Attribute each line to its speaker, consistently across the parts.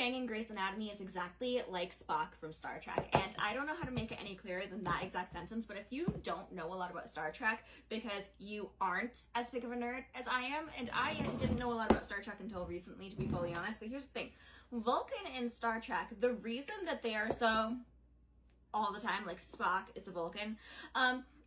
Speaker 1: Yang in Grey's Anatomy is exactly like Spock from Star Trek, and I don't know how to make it any clearer than that exact sentence, but if you don't know a lot about Star Trek because you aren't as big of a nerd as I am, and I didn't know a lot about Star Trek until recently, to be fully honest, but here's the thing. Vulcan in Star Trek, the reason that they are so all the time, like Spock is a Vulcan,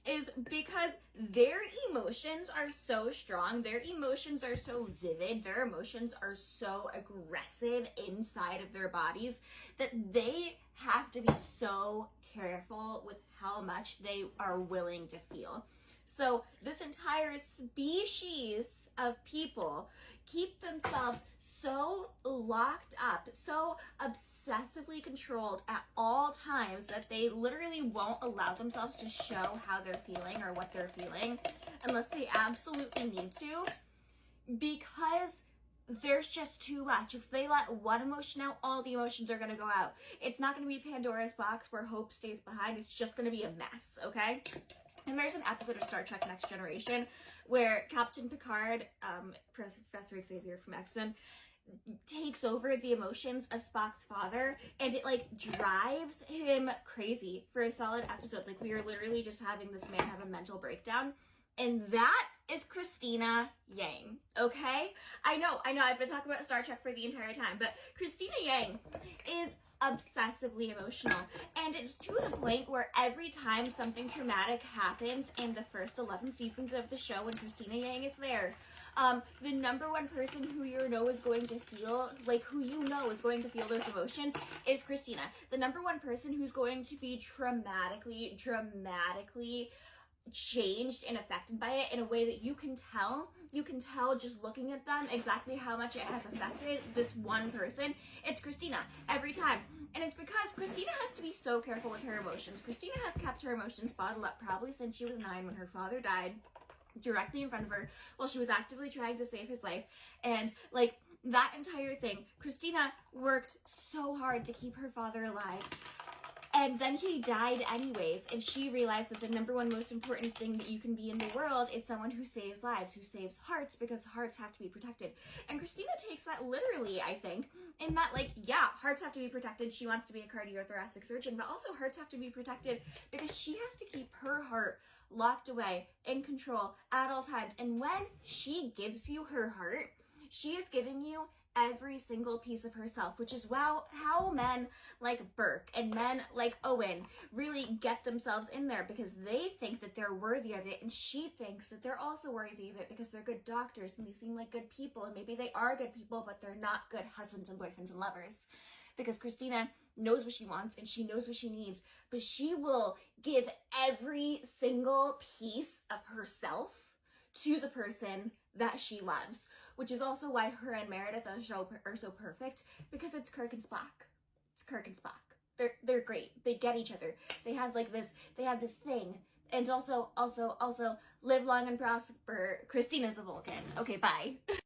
Speaker 1: is because their emotions are so strong, their emotions are so vivid, their emotions are so aggressive inside of their bodies that they have to be so careful with how much they are willing to feel. So this entire species of people keep themselves so locked up, so obsessively controlled at all times that they literally won't allow themselves to show how they're feeling or what they're feeling unless they absolutely need to, because there's just too much. If they let one emotion out, all the emotions are going to go out. It's not going to be Pandora's box where hope stays behind. It's just going to be a mess, okay? And there's an episode of Star Trek Next Generation where Captain Picard, Professor Xavier from X-Men, takes over the emotions of Spock's father, and it like drives him crazy for a solid episode. Like, we are literally just having this man have a mental breakdown. And that is Cristina Yang, okay? I know, I've been talking about Star Trek for the entire time, but Cristina Yang is obsessively emotional, and it's to the point where every time something traumatic happens in the first 11 seasons of the show when Cristina Yang is there, the number one person who you know is going to feel, like who you know is going to feel those emotions is Cristina. The number one person who's going to be dramatically changed and affected by it in a way that you can tell just looking at them exactly how much it has affected this one person. It's Cristina every time. And it's because Cristina has to be so careful with her emotions. Cristina has kept her emotions bottled up probably since she was 9 when her father died directly in front of her while she was actively trying to save his life. And like that entire thing, Cristina worked so hard to keep her father alive. And then he died anyways, and she realized that the number one most important thing that you can be in the world is someone who saves lives, who saves hearts, because hearts have to be protected. And Cristina takes that literally, I think, in that, like, yeah, hearts have to be protected. She wants to be a cardiothoracic surgeon, but also hearts have to be protected because she has to keep her heart locked away, in control, at all times. And when she gives you her heart, she is giving you every single piece of herself, which is how men like Burke and men like Owen really get themselves in there, because they think that they're worthy of it, and she thinks that they're also worthy of it because they're good doctors and they seem like good people, and maybe they are good people, but they're not good husbands and boyfriends and lovers. Because Cristina knows what she wants and she knows what she needs, but she will give every single piece of herself to the person that she loves, which is also why her and Meredith are so perfect, because it's Kirk and Spock. It's Kirk and Spock. They're great. They get each other. They have this thing. And also live long and prosper. Christina's a Vulcan. Okay, bye.